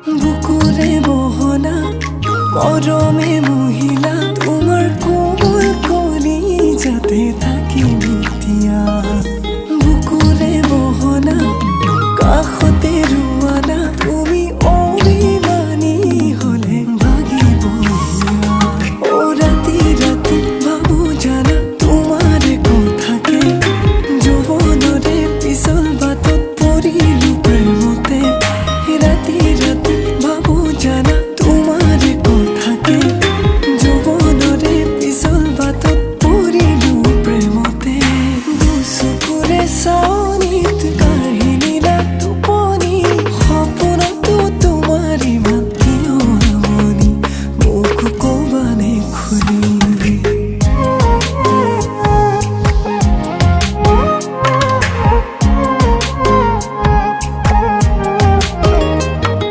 বুকুৰে বহনা মৰমে মহিলা তোমাৰ কোমল কলি যাতে থাকিম এতিয়া বুকুৰে বহনা কাষত